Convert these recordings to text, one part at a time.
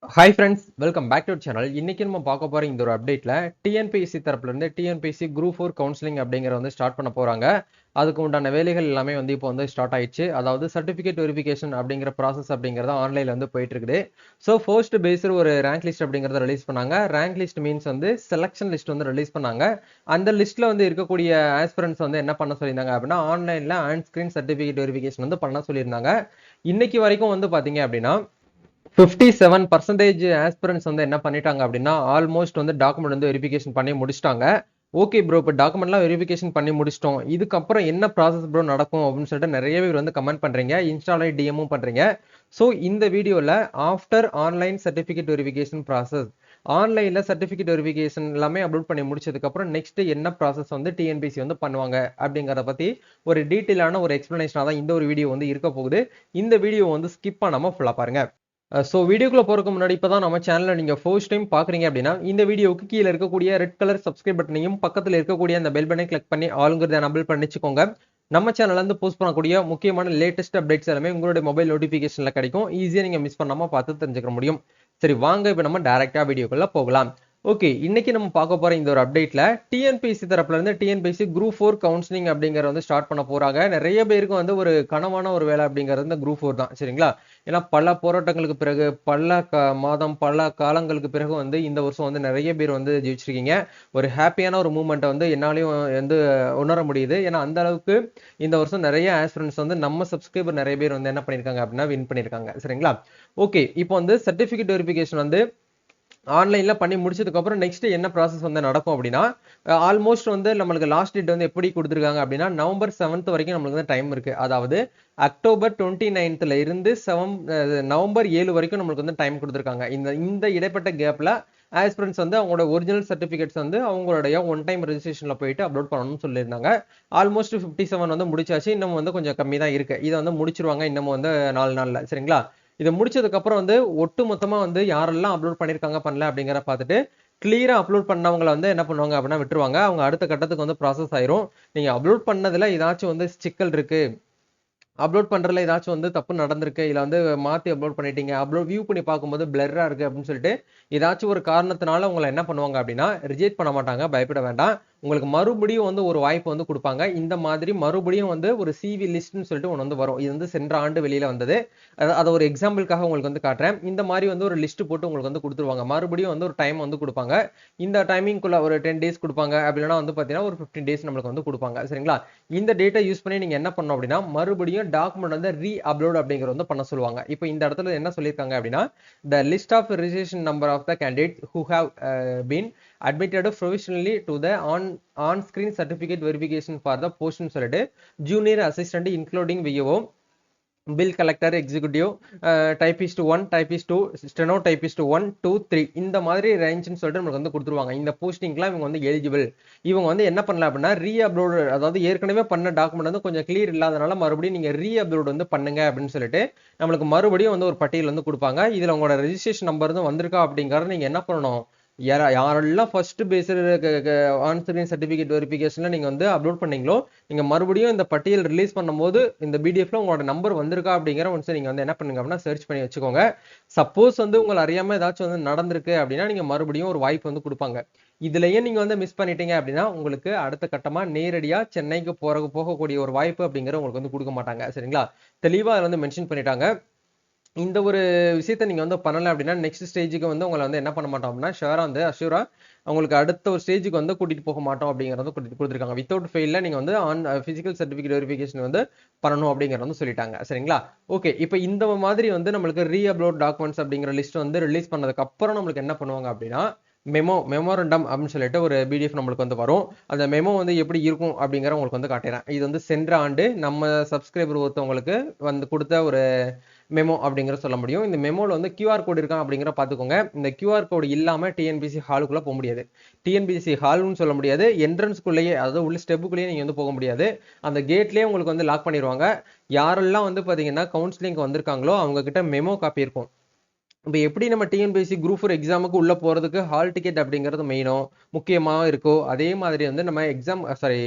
Hi friends, welcome back to channel. இன்னைக்கு நம்ம பார்க்க போற இந்த ஒரு அப்டேட்ல டிஎன்பிஎஸ்சி தரப்புல இருந்து டிஎன்பிஎஸ்சி குரூப் 4 கவுன்சிலிங் அப்படிங்கிற வந்து ஸ்டார்ட் பண்ண போறாங்க. அதுக்கு உண்டான வேலைகள் எல்லாமே வந்து இப்போ வந்து ஸ்டார்ட் ஆயிடுச்சு. அதாவது சர்டிஃபிகேட் வெரிஃபிகேஷன் அப்படிங்கிற ப்ராசஸ் அப்படிங்கிறது ஆன்லைன்ல வந்து போயிட்டு இருக்குது. ஸோ ஃபர்ஸ்ட் பேஸ்டு ஒரு ரேங்க் லிஸ்ட் அப்படிங்கிறத ரிலீஸ் பண்ணாங்க. ரேங்க் லிஸ்ட் மீன்ஸ் வந்து செலக்ஷன் லிஸ்ட் வந்து ரிலீஸ் பண்ணாங்க. அந்த லிஸ்ட்ல வந்து இருக்கக்கூடிய ஆஸ்பிரன்ஸ் வந்து என்ன பண்ண சொல்லியிருந்தாங்க அப்படின்னா ஆன்லைன்ல ஆன் ஸ்கிரீன் சர்டிஃபிகேட் வெரிஃபிகேஷன் வந்து பண்ண சொல்லியிருந்தாங்க. இன்னைக்கு வரைக்கும் வந்து பாத்தீங்க அப்படின்னா 57% ஆஸ்பிரன்ஸ் வந்து என்ன பண்ணிட்டாங்க அப்படின்னா ஆல்மோஸ்ட் வந்து டாக்குமெண்ட் வந்து வெரிஃபிகேஷன் பண்ணி முடிச்சிட்டாங்க. ஓகே ப்ரோ, இப்போ டாக்குமெண்ட்லாம் வெரிஃபிகேஷன் பண்ணி முடிச்சிட்டோம், இதுக்கப்புறம் என்ன ப்ராசஸ் ப்ரோ நடக்கும் அப்படின்னு சொல்லிட்டு நிறைய பேர் வந்து கமெண்ட் பண்றீங்க, இன்ஸ்டால டிஎம்மும் பண்றீங்க. ஸோ இந்த வீடியோல after online certificate verification process, ஆன்லைன்ல சர்டிஃபிகேட் வெரிஃபிகேஷன் எல்லாமே அப்லோட் பண்ணி முடிச்சதுக்கு அப்புறம் நெக்ஸ்ட் என்ன ப்ராசஸ் வந்து டிஎன்பிசி வந்து பண்ணுவாங்க அப்படிங்கறத பத்தி ஒரு டீட்டெயிலான ஒரு எக்ஸ்பிளனேஷனா தான் இந்த ஒரு வீடியோ வந்து இருக்க போகுது. இந்த வீடியோ வந்து ஸ்கிப் பண்ணாம ஃபுல்லா பாருங்க. ஸோ வீடியோக்குள்ள போறதுக்கு முன்னாடி இப்பதான் நம்ம சேனலை நீங்க ஃபர்ஸ்ட் டைம் பாக்குறீங்க அப்படின்னா இந்த வீடியோவுக்கு கீழே இருக்கக்கூடிய ரெட் கலர் சப்ஸ்கிரைப் பட்டனையும் பக்கத்தில் இருக்கக்கூடிய அந்த பெல் பட்டனை கிளிக் பண்ணி ஆளுங்கிறத எனபிள் பண்ணிச்சுக்கோங்க. நம்ம சேனல்ல இருந்து போஸ்ட் பண்ணக்கூடிய முக்கியமான லேட்டஸ்ட் அப்டேட்ஸ் எல்லாமே உங்களுடைய மொபைல் நோட்டிபிகேஷன்ல கிடைக்கும். ஈஸியா நீங்க மிஸ் பண்ணாம பார்த்து தெரிஞ்சுக்க முடியும். சரி வாங்க, இப்போ நம்ம டைரக்டா வீடியோக்குள்ள போகலாம். ஓகே, இன்னைக்கு நம்ம பார்க்க போற இந்த ஒரு அப்டேட்ல டிஎன்பிஎஸ்சி தரப்புல இருந்து டிஎன்பிஎஸ்சி குரூப் 4 கவுன்சிலிங் அப்படிங்கறத வந்து ஸ்டார்ட் பண்ண போறாங்க. நிறைய பேருக்கு வந்து ஒரு கனவான ஒரு வேலை அப்படிங்கிறது இந்த குரூப் 4 தான், சரிங்களா? ஏன்னா பல போராட்டங்களுக்கு பிறகு பல மாதம் பல காலங்களுக்கு பிறகு வந்து இந்த வருஷம் வந்து நிறைய பேர் வந்து ஜெயிச்சிருக்கீங்க. ஒரு ஹாப்பியான ஒரு மூமெண்ட்டை வந்து என்னாலையும் வந்து உணர முடியுது. ஏன்னா அந்த அளவுக்கு இந்த வருஷம் நிறைய ஆஸ்பிரன்ட்ஸ் வந்து நம்ம சப்ஸ்கிரைபர் நிறைய பேர் வந்து என்ன பண்ணிருக்காங்க அப்படின்னா வின் பண்ணிருக்காங்க, சரிங்களா? ஓகே, இப்போ வந்து சர்டிபிகேட் வெரிஃபிகேஷன் வந்து ஆன்லைன்ல பண்ணி முடிச்சதுக்கு அப்புறம் நெக்ஸ்ட் என்ன ப்ராசஸ் வந்து நடக்கும் அப்படின்னா ஆல்மோஸ்ட் வந்து நம்மளுக்கு லாஸ்ட் டேட் வந்து எப்படி கொடுத்துருக்காங்க அப்படின்னா நவம்பர் 7th வரைக்கும் நம்மளுக்கு வந்து டைம் இருக்கு. அதாவது அக்டோபர் 29th இருந்து நவம்பர் 7 வரைக்கும் நம்மளுக்கு வந்து டைம் கொடுத்துருக்காங்க. இந்த இந்த இடைப்பட்ட கேப்ல ஆஸ்பிரன்ஸ் வந்து அவங்களோட ஒரிஜினல் சர்டிபிகேட்ஸ் வந்து அவங்களுடைய ஒன் டைம் ரெஜிஸ்ட்ரேஷன்ல போயிட்டு அப்லோட் பண்ணணும்னு சொல்லியிருந்தாங்க. ஆல்மோஸ்ட் 57 வந்து முடிச்சாச்சு, இன்னும் வந்து கொஞ்சம் கம்மி தான் இருக்கு. இதை வந்து முடிச்சிருவாங்க இன்னமும் வந்து 4 நாள்ல, சரிங்களா? இதை முடிச்சதுக்கு அப்புறம் வந்து ஒட்டு மொத்தமா வந்து யாரெல்லாம் அப்லோட் பண்ணிருக்காங்க பண்ணல அப்படிங்கிற பார்த்துட்டு கிளியரா அப்லோட் பண்ணவங்களை வந்து என்ன பண்ணுவாங்க அப்படின்னா விட்டுருவாங்க. அவங்க அடுத்த கட்டத்துக்கு வந்து ப்ராசஸ் ஆயிரும். நீங்க அப்லோட் பண்ணதுல ஏதாச்சும் வந்து சிக்கல் இருக்கு, அப்லோட் பண்றதுல ஏதாச்சும் வந்து தப்பு நடந்திருக்கு, இல்ல வந்து மாத்தி அப்லோட் பண்ணிட்டீங்க, அப்லோட் வியூ பண்ணி பார்க்கும்போது பிளர்ரா இருக்கு அப்படின்னு சொல்லிட்டு ஏதாச்சும் ஒரு காரணத்தினால உங்களை என்ன பண்ணுவாங்க அப்படின்னா ரிஜெக்ட் பண்ண மாட்டாங்க, பயப்பட வேண்டாம். உங்களுக்கு மறுபடியும் வந்து ஒரு வாய்ப்பு வந்து கொடுப்பாங்க. இந்த மாதிரி மறுபடியும் வந்து ஒரு சிவி லிஸ்ட்னு சொல்லிட்டு ஒன்று வந்து வரும். இது வந்து சென்ற ஆண்டு வெளியில வந்தது. அதை ஒரு எக்ஸாம்பிளுக்காக உங்களுக்கு வந்து காட்டுறேன். இந்த மாதிரி வந்து ஒரு லிஸ்ட் போட்டு உங்களுக்கு வந்து கொடுத்துருவாங்க. மறுபடியும் வந்து ஒரு டைம் வந்து கொடுப்பாங்க. இந்த டைமிங்குள்ள ஒரு 10 டேஸ் கொடுப்பாங்க. அப்படி இல்லைன்னா வந்து பார்த்தீங்கன்னா ஒரு 15 டேஸ் நம்மளுக்கு வந்து கொடுப்பாங்க, சரிங்களா? இந்த டேட்டை யூஸ் பண்ணி நீங்க என்ன பண்ணணும் அப்படின்னா மறுபடியும் டாக்குமெண்ட் வந்து ரீ அப்லோட் அப்படிங்கிறது வந்து பண்ண சொல்லுவாங்க. இப்போ இந்த இடத்துல என்ன சொல்லியிருக்காங்க அப்படின்னா the list of registration number of the candidates who have been admitted provisionally to the on-screen certificate verification for the post சொல்லிட்டு junior assistant including VO, bill collector, executive, typist 1, typist 2, steno typist 1, 2, 3 இந்த மாதிரி ரேஞ்சுன்னு சொல்லிட்டு நமக்கு வந்து கொடுத்துருவாங்க. இந்த போஸ்டிங்லாம் இவங்க வந்து எலிஜிபிள். இவங்க வந்து என்ன பண்ணலாம் அப்படின்னா ரீ அப்லோட், அதாவது ஏற்கனவே பண்ண டாக்குமெண்ட் வந்து கொஞ்சம் கிளியர் இல்லாதனால மறுபடியும் நீங்க ரீ அப்லோட் வந்து பண்ணுங்க அப்படின்னு சொல்லிட்டு நம்மளுக்கு மறுபடியும் வந்து ஒரு பட்டியல் வந்து கொடுப்பாங்க. இதுல உங்களோட ரெஜிஸ்ட்ரேஷன் நம்பர் வந்து வந்திருக்கா அப்படிங்கறத நீங்க என்ன பண்ணணும், யாரெல்லாம் ஃபர்ஸ்ட் பேஸ்டு ஆன்சரிங் சர்டிஃபிகேட் வெரிஃபிகேஷன்ல நீங்க வந்து அப்லோட் பண்ணீங்களோ நீங்க மறுபடியும் இந்த பட்டியல் ரிலீஸ் பண்ணும்போது இந்த பிடிஎஃப்ல உங்களோட நம்பர் வந்திருக்கா அப்படிங்கிற ஒன்ஸ் நீங்க வந்து என்ன பண்ணுங்க அப்படின்னா சர்ச் பண்ணி வச்சுக்கோங்க. சப்போஸ் வந்து உங்களை அறியாம ஏதாச்சும் வந்து நடந்திருக்கு அப்படின்னா நீங்க மறுபடியும் ஒரு வாய்ப்பு வந்து கொடுப்பாங்க. இதுலயே நீங்க வந்து மிஸ் பண்ணிட்டீங்க அப்படின்னா உங்களுக்கு அடுத்த கட்டமா நேரடியா சென்னைக்கு போகக்கூடிய ஒரு வாய்ப்பு அப்படிங்கிற உங்களுக்கு வந்து கொடுக்க மாட்டாங்க, சரிங்களா? தெளிவா அதை வந்து மென்ஷன் பண்ணிட்டாங்க. இந்த ஒரு விஷயத்த நீங்க வந்து பண்ணல அப்படின்னா நெக்ஸ்ட் ஸ்டேஜுக்கு வந்து உங்களை வந்து என்ன பண்ண மாட்டோம் அப்படின்னா ஷுவரா வந்து அஷ்யூரா உங்களுக்கு அடுத்த ஒரு ஸ்டேஜுக்கு வந்து கூட்டிட்டு போக மாட்டோம் அப்படிங்கறத கொடுத்துருக்காங்க. வித்தவுட் ஃபெயில்ல நீங்க வந்து ஆன் பிசிக்கல் சர்டிபிகேட் வெரிஃபிகேஷன் வந்து பண்ணணும் அப்படிங்கறத வந்து சொல்லிட்டாங்க, சரிங்களா? ஓகே, இப்போ இந்த மாதிரி வந்து நம்மளுக்கு ரீ அப்லோட் டாக்குமெண்ட்ஸ் அப்படிங்கிற லிஸ்ட் வந்து ரிலீஸ் பண்ணதுக்கு அப்புறம் நம்மளுக்கு என்ன பண்ணுவாங்க அப்படின்னா மெமோரண்டம் அப்படின்னு சொல்லிட்டு ஒரு பிடிஎஃப் நம்மளுக்கு வந்து வரும். அந்த மெமோ வந்து எப்படி இருக்கும் அப்படிங்கிற உங்களுக்கு வந்து காட்டுறேன். இது வந்து சென்ற ஆண்டு நம்ம சப்ஸ்கிரைபர் ஒருத்தவங்களுக்கு வந்து கொடுத்த ஒரு மெமோ அப்படிங்கிற சொல்ல முடியும். இந்த மெமோல வந்து கியூஆர் கோடு இருக்கா அப்படிங்கிற பாத்துக்கோங்க. இந்த கியூஆர் கோடு இல்லாம டிஎன்பிசி ஹாலுக்குள்ள போக முடியாது. டிஎன்பிசி ஹால்னு சொல்ல முடியாது, என்ட்ரன்ஸ்குள்ளேயே, அதாவது உள்ள ஸ்டெப்புக்குள்ளேயே நீங்க வந்து போக முடியாது. அந்த கேட்லயே உங்களுக்கு வந்து லாக் பண்ணிடுவாங்க. யாரெல்லாம் வந்து பாத்தீங்கன்னா கவுன்சிலிங் வந்திருக்காங்களோ அவங்க கிட்ட மெமோ காப்பி இருக்கும். இப்போ எப்படி நம்ம டிஎன்பிஎஸ்சி குரூப் 4 எக்ஸாமுக்கு உள்ள போறதுக்கு ஹால் டிக்கெட் அப்படிங்கிறது மெயினோ முக்கியமாக இருக்கோ அதே மாதிரி வந்து நம்ம எக்ஸாம்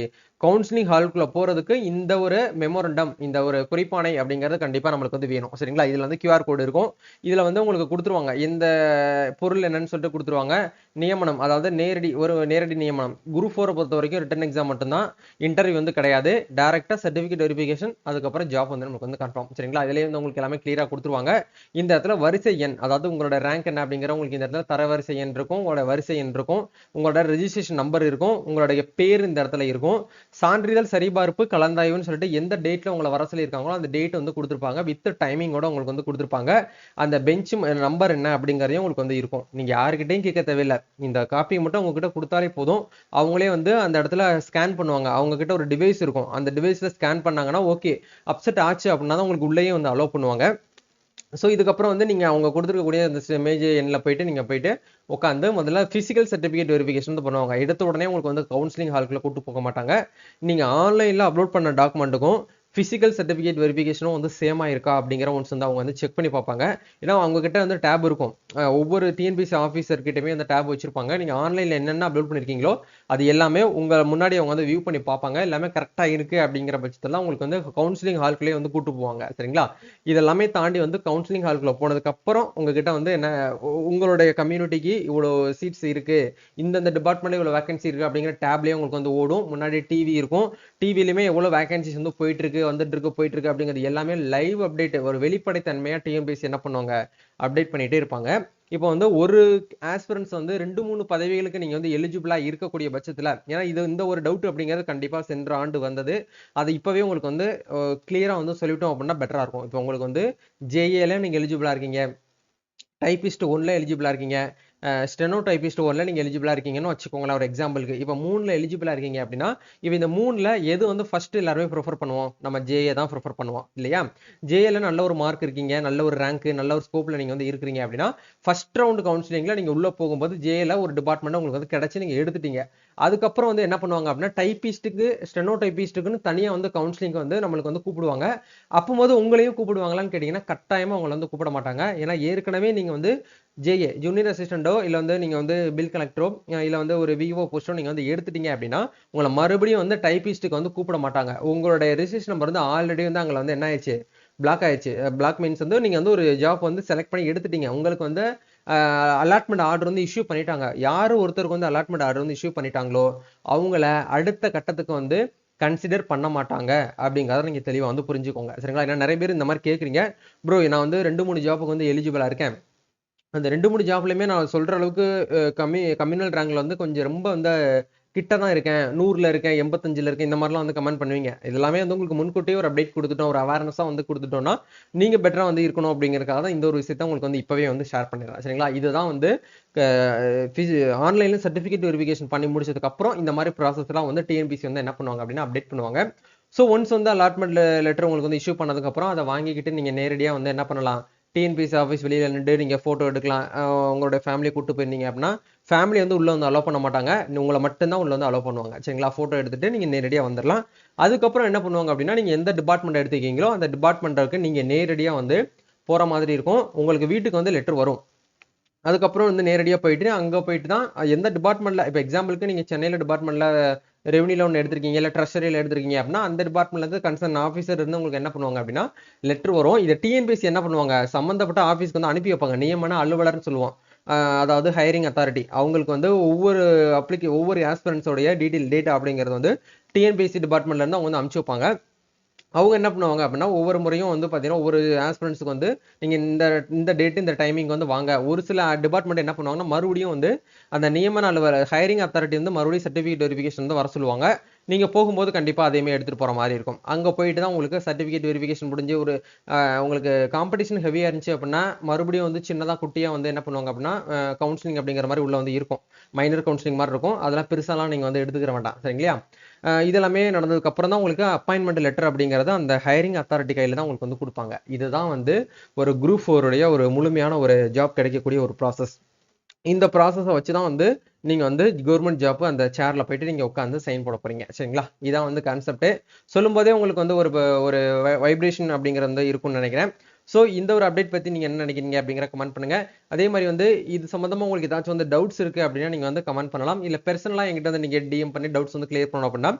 கவுன்சிலிங் ஹாலுக்குள்ள போறதுக்கு இந்த ஒரு மெமோரண்டம், இந்த ஒரு குறிப்பாணை அப்படிங்கிறது கண்டிப்பா நம்மளுக்கு வந்து வேணும். சரிங்களா? இதுல வந்து QR கோடு இருக்கும். இதுல வந்து உங்களுக்கு குடுத்துருவாங்க. எந்த பொருள் என்னன்னு சொல்லிட்டு குடுத்துருவாங்க. நியமனம், அதாவது நேரடி நியமனம். குரூப் 4 பொறுத்தவரைக்கும் ரிட்டன் எக்ஸாம் மட்டும் தான். இன்டர்வியூ வந்து கிடையாது. டைரக்ட்டா சர்டிபிகேட் வெரிஃபிகேஷன், அதுக்கப்புறம் ஜாப் வந்து நமக்கு வந்து கன்ஃபார்ம். சரிங்களா? இதுலயே வந்து உங்களுக்கு எல்லாமே கிளியரா குடுத்துருவாங்க. இந்த இடத்துல வரிசை எண், அதாவது உங்களோட ரேங்க் என்ன அப்படிங்கிற உங்களுக்கு இந்த இடத்துல தரவரிசை எண் இருக்கும். உங்களோட வரிசை எண் இருக்கும். உங்களோட ரெஜிஸ்ட்ரேஷன் நம்பர் இருக்கும். உங்களுடைய பேர் இந்த இடத்துல இருக்கும். சான்றிதழ் சரிபார்ப்பு கலந்தாய்வுன்னு சொல்லிட்டு எந்த டேட்ல உங்களை வர சொல்லியிருக்காங்களோ அந்த டேட் வந்து கொடுத்துருப்பாங்க. வித் டைமிங்கோட உங்களுக்கு வந்து கொடுத்துருப்பாங்க. அந்த பெஞ்ச் நம்பர் என்ன அப்படிங்கறதையும் உங்களுக்கு வந்து இருக்கும். நீங்க யாருக்கிட்டையும் கேட்க தேவையில்லை. இந்த காப்பி மட்டும் உங்ககிட்ட கொடுத்தாலே போதும். அவங்களே வந்து அந்த இடத்துல ஸ்கேன் பண்ணுவாங்க. அவங்க கிட்ட ஒரு டிவைஸ் இருக்கும். அந்த டிவைஸ்ல ஸ்கேன் பண்ணாங்கன்னா ஓகே, அப்செட் ஆச்சு அப்படின்னா தான் உங்களுக்கு உள்ளேயே வந்து அலோவ் பண்ணுவாங்க. ஸோ இதுக்கப்புறம் வந்து நீங்கள் அவங்க கொடுத்துருக்கக்கூடிய அந்த மேஜ் எண்ணில் போயிட்டு நீங்கள் போயிட்டு உட்காந்து முதல்ல ஃபிசிக்கல் சர்டிஃபிகேட் வெரிஃபிகேஷன் வந்து பண்ணுவாங்க. எடுத்த உடனே உங்களுக்கு வந்து கவுன்சிலிங் ஹாலுக்குள்ள கூட்டு போக மாட்டாங்க. நீங்கள் ஆன்லைனில் அப்லோட் பண்ண டாக்குமெண்ட்டுக்கும் ஃபிசிக்கல் சர்டிஃபிகேட் வெரிஃபிகேஷனும் வந்து சேமாக இருக்கா அப்படிங்கிற ஒன்ஸ் வந்து அவங்க வந்து செக் பண்ணி பார்ப்பாங்க. ஏன்னா அவங்க கிட்ட வந்து டேப் இருக்கும். ஒவ்வொரு டிஎன்பிசி ஆஃபீஸர்கிட்டயுமே அந்த டேப் வச்சிருப்பாங்க. நீங்கள் ஆன்லைனில் என்னென்ன அப்லோட் பண்ணியிருக்கீங்களோ அது எல்லாமே உங்கள் முன்னாடி அவங்க வந்து வியூ பண்ணி பார்ப்பாங்க. எல்லாமே கரெக்டாக இருக்குது அப்படிங்கிற பட்சத்தில் உங்களுக்கு வந்து கவுன்சிலிங் ஹாலுக்குள்ளேயே வந்து கூட்டு போவாங்க. சரிங்களா? இதெல்லாமே தாண்டி வந்து கவுன்சிலிங் ஹாலுக்குள்ள போனதுக்கு அப்புறம் உங்ககிட்ட வந்து என்ன, உங்களுடைய கம்யூனிட்டிக்கு இவ்வளோ சீட்ஸ் இருக்கு, இந்தந்த டிபார்ட்மெண்ட்ல இவ்வளோ வேகன்சி இருக்கு அப்படிங்கிற டேப்லயே உங்களுக்கு வந்து ஓடும். முன்னாடி டிவி இருக்கும். டிவிலையுமே எவ்வளோ வேகன்சிஸ் வந்து போயிட்டு இருக்கு, வந்துட்டு இருக்கு, போயிட்டு இருக்கு அப்படிங்கிறது எல்லாமே லைவ் அப்டேட், ஒரு வெளிப்படைத்தன்மையா டிஎன்பிஎஸ்சி என்ன பண்ணுவாங்க, அப்டேட் பண்ணிட்டே இருப்பாங்க. இப்போ வந்து ஒரு ஆஸ்பிரன்ஸ் வந்து 2-3 பதவிகளுக்கு நீங்க வந்து எலிஜிபிளா இருக்கக்கூடிய பட்சத்துல, ஏன்னா இது இந்த ஒரு டவுட் அப்படிங்கிறது கண்டிப்பா சென்ற ஆண்டு வந்தது. அது இப்பவே உங்களுக்கு வந்து கிளியரா வந்து சொல்லிட்டோம் அப்படின்னா பெட்டரா இருக்கும். இப்போ உங்களுக்கு வந்து ஜேஏல நீங்க எலிஜிபிளா இருக்கீங்க, டைபிஸ்ட் 1ல எலிஜிபிளா இருக்கீங்க, ஸ்டெனோ டைபிஸ்ட் 1ல நீங்க எலிஜிபிளா இருக்கீங்கன்னு வச்சுக்கோங்களேன் ஒரு எக்ஸாம்பிளுக்கு. இப்போ 3ல எலிஜிபிளா இருக்கீங்க அப்படின்னா, இப்போ இந்த 3ல எது வந்து ஃபர்ஸ்ட் எல்லாருமே ப்ரிஃபர் பண்ணுவோம்? நம்ம ஜேஏ தான் ப்ரிஃபர் பண்ணுவோம் இல்லையா? ஜேஏல நல்ல ஒரு மார்க் இருக்கீங்க, நல்ல ஒரு ரேங்க், நல்ல ஒரு ஸ்கோப்ல நீங்க வந்து இருக்கிறீங்க அப்படின்னா, ஃபர்ஸ்ட் ரவுண்ட் கவுன்சிலிங்ல நீங்க உள்ள போகும்போது ஜேஏல ஒரு டிபார்ட்மெண்ட் உங்களுக்கு வந்து கிடைச்சு நீங்க எடுத்துட்டீங்க. அதுக்கப்புறம் வந்து என்ன பண்ணுவாங்க அப்படின்னா, டைபிஸ்ட்டுக்கு ஸ்டெனோ டைபிஸ்ட்டுக்குன்னு தனியா வந்து கவுன்சிலிங் வந்து நம்மளுக்கு வந்து கூப்பிடுவாங்க. அப்போது உங்களையும் கூப்பிடுவாங்களான்னு கேட்டீங்கன்னா கட்டாயமா உங்களை வந்து கூப்பிட மாட்டாங்க. ஏன்னா ஏற்கனவே நீங்க வந்து ஜேஏ ஜூனியர் அசிஸ்டண்டோ இல்ல வந்து நீங்க வந்து பில் கலெக்டரோ இல்ல வந்து ஒரு விஓ போஸ்டோ நீங்க வந்து எடுத்துட்டீங்க அப்படின்னா உங்களை மறுபடியும் வந்து டைபிஸ்ட்டுக்கு வந்து கூப்பிட மாட்டாங்க. உங்களுடைய ரெஜிஸ்ட்ரேஷன் நம்பர் வந்து ஆல்ரெடி வந்து அங்கே வந்து என்ன ஆயிடுச்சு, பிளாக் ஆயிடுச்சு. பிளாக் மீன்ஸ் வந்து நீங்க வந்து ஒரு ஜாப் வந்து செலக்ட் பண்ணி எடுத்துட்டீங்க. உங்களுக்கு வந்து அலாட்மெண்ட் ஆர்டர் வந்து இஷ்யூ பண்ணிட்டாங்க. யாரு ஒருத்தருக்கு வந்து அலாட்மெண்ட் ஆர்டர் வந்து இஷ்யூ பண்ணிட்டாங்களோ அவங்கள அடுத்த கட்டத்துக்கு வந்து கன்சிடர் பண்ண மாட்டாங்க அப்படிங்கிறத நீங்க தெளிவா வந்து புரிஞ்சுக்கோங்க. சரிங்களா? ஏன்னா நிறைய பேர் இந்த மாதிரி கேட்குறீங்க, ப்ரோ நான் வந்து 2-3 ஜாப்புக்கு வந்து எலிஜிபிளா இருக்கேன், அந்த 2-3 ஜாப்லயுமே நான் சொல்ற அளவுக்கு கம்யூனல் ரேங்க்ல வந்து கொஞ்சம் ரொம்ப வந்து கிட்ட தான் இருக்கேன், 100ல இருக்கேன், 85ல இருக்கேன், இந்த மாதிரிலாம் வந்து கமெண்ட் பண்ணுவீங்க. இதெல்லாமே வந்து உங்களுக்கு முன்கூட்டியே ஒரு அப்டேட் கொடுத்துட்டோம், ஒரு அவேர்னஸா வந்து கொடுத்துட்டோம்னா நீங்க பெட்டரா வந்து இருக்கணும் அப்படிங்கிறதுக்காக தான் இந்த ஒரு விஷயத்த உங்களுக்கு வந்து இப்பவே வந்து ஷேர் பண்ணிடுறேன். சரிங்களா? இதுதான் வந்து ஆன்லைன்ல சர்டிஃபிகேட் வெரிஃபிகேஷன் பண்ணி முடிச்சதுக்கு அப்புறம் இந்த மாதிரி ப்ராசஸ் எல்லாம் வந்து டிஎன்பிசி வந்து என்ன பண்ணுவாங்க அப்படின்னா அப்டேட் பண்ணுவாங்க. ஸோ ஒன்ஸ் வந்து அலாட்மெண்ட் லெட்டர் உங்களுக்கு வந்து இஷ்யூ பண்ணதுக்கு அப்புறம் அதை வாங்கிக்கிட்டு நீங்க நேரடியா வந்து என்ன பண்ணலாம், டிஎன்பிசி ஆஃபீஸ் வெளியில நின்று நீங்க போட்டோ எடுக்கலாம். உங்களோட ஃபேமிலியை கூட்டு போயிருந்தீங்க அப்படின்னா ஃபேமிலி வந்து உள்ள வந்து அலோவ் பண்ண மாட்டாங்க, உங்களை மட்டும்தான் உள்ள வந்து அலோவ் பண்ணுவாங்க. சரிங்களா? போட்டோ எடுத்துட்டு நீங்க நேரடியா வந்துடலாம். அதுக்கப்புறம் என்ன பண்ணுவாங்க அப்படின்னா, நீங்க எந்த டிபார்ட்மெண்ட் எடுத்துக்கீங்களோ அந்த டிபார்ட்மெண்ட்டுக்கு நீங்க நேரடியா வந்து போற மாதிரி இருக்கும். உங்களுக்கு வீட்டுக்கு வந்து லெட்டர் வரும். அதுக்கப்புறம் வந்து நேரடியா போயிட்டு அங்க போயிட்டு தான் எந்த டிபார்ட்மெண்ட்ல, இப்போ எக்ஸாம்பிளுக்கு நீங்க சென்னையில டிபார்ட்மெண்ட்ல ரெவன்யூல ஒன்று எடுத்திருக்கீங்க, இல்லை ட்ரெஷரியில் எடுத்திருக்கீங்க அப்படின்னா அந்த டிபார்ட்மெண்ட்ல இருந்து கன்சர்ன் ஆஃபீஸர் இருந்து உங்களுக்கு என்ன பண்ணுவாங்க அப்படின்னா லெட்டர் வரும். இதை டிஎன்பிஎஸ்சி என்ன பண்ணுவாங்க, சம்பந்தப்பட்ட ஆஃபீஸ்க்கு வந்து அனுப்பி வைப்பாங்க. நியமன அலுவலர்னு சொல்லுவோம். அதாவது ஹையரிங் அத்தாரிட்டி. அவங்களுக்கு வந்து ஒவ்வொரு ஆஸ்பிரன்ஸோடைய டேட்டா அப்படிங்கிறது வந்து டிஎன்பிஎஸ்சி டிபார்ட்மெண்ட்ல இருந்து அவங்க வந்து அனுப்பிச்சு வைப்பாங்க. அவங்க என்ன பண்ணுவாங்க அப்படின்னா ஒவ்வொரு முறையும் வந்து பார்த்தீங்கன்னா ஒவ்வொரு ஆஸ்பிரன்ட்ஸ்க்கு வந்து நீங்கள் இந்த டேட் இந்த டைமிங் வந்து வாங்க. ஒரு சில டிபார்ட்மெண்ட் என்ன பண்ணுவாங்கன்னா மறுபடியும் வந்து அந்த நியமன அலுவலர் ஹையரிங் அத்தாரிட்டி வந்து மறுபடியும் சர்டிஃபிகேட் வெரிஃபிகேஷன் வந்து வர சொல்லுவாங்க. நீங்கள் போகும்போது கண்டிப்பாக அதேமாதிரி எடுத்துகிட்டு போகிற மாதிரி இருக்கும். அங்கே போயிட்டு தான் உங்களுக்கு சர்டிஃபிகேட் வெரிஃபிகேஷன் முடிஞ்சு ஒரு உங்களுக்கு காம்படிஷன் ஹெவியாக இருந்துச்சு அப்படின்னா மறுபடியும் வந்து சின்னதாக குட்டியாக வந்து என்ன பண்ணுவாங்க அப்படின்னா கவுன்சிலிங் அப்படிங்கிற மாதிரி உள்ள வந்து இருக்கும். மைனர் கவுன்சிலிங் மாதிரி இருக்கும். அதெல்லாம் பெருசாலாம் நீங்கள் வந்து எடுத்துக்கிற வேண்டாம். சரிங்களா? இதெல்லாமே நடந்ததுக்கு அப்புறம் தான் உங்களுக்கு அப்பாயின்மெண்ட் லெட்டர் அப்படிங்கிறது அந்த ஹையரிங் அத்தாரிட்டி கையில் தான் உங்களுக்கு வந்து கொடுப்பாங்க. இதுதான் வந்து ஒரு குரூப் 4 உடைய ஒரு முழுமையான ஒரு ஜாப் கிடைக்கக்கூடிய ஒரு ப்ராசஸ். இந்த ப்ராசஸை வச்சு தான் வந்து நீங்கள் வந்து கவர்மெண்ட் ஜாப் அந்த சேரில் போயிட்டு நீங்கள் உட்காந்து சைன் போட போறீங்க. சரிங்களா? இதான் வந்து கான்செப்ட். சொல்லும் போதே உங்களுக்கு வந்து ஒரு வைப்ரேஷன் அப்படிங்கிறது வந்து இருக்கும்னு நினைக்கிறேன். ஸோ இந்த ஒரு அப்டேட் பற்றி நீங்கள் என்ன நினைக்கிறீங்க அப்படிங்கிற கமெண்ட் பண்ணுங்க. அதே மாதிரி வந்து இது சம்மந்தமாக உங்களுக்கு ஏதாச்சும் வந்து டவுட்ஸ் இருக்குது அப்படின்னா நீங்கள் வந்து கமெண்ட் பண்ணலாம். இல்லை பர்சனலாக எங்கிட்ட வந்து நீங்கள் டிஎம் பண்ணி டவுட்ஸ் வந்து கிளியர் பண்ணணும் அப்படின்னா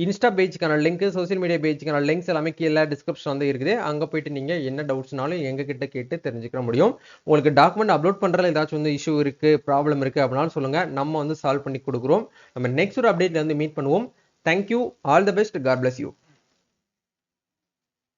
இன்ஸ்டா பேஜுக்கான லிங்க், சோசியல் மீடியா பேஜுக்கான லிங்க்ஸ் எல்லாமே கீழே டிஸ்கிரிப்ஷன் வந்து இருக்குது. அங்கே போயிட்டு நீங்கள் என்ன டவுட்ஸ்னாலும் எங்ககிட்ட கேட்டு தெரிஞ்சுக்க முடியும். உங்களுக்கு டாக்குமெண்ட் அப்லோட் பண்ணுறதுல ஏதாச்சும் வந்து இஷ்யூ இருக்குது, ப்ராப்ளம் இருக்குது அப்படின்னாலும் சொல்லுங்கள், நம்ம வந்து சால்வ் பண்ணி கொடுக்குறோம். நம்ம நெக்ஸ்ட் ஒரு அப்டேட்ல வந்து மீட் பண்ணுவோம். Thank you, all the best, God bless you.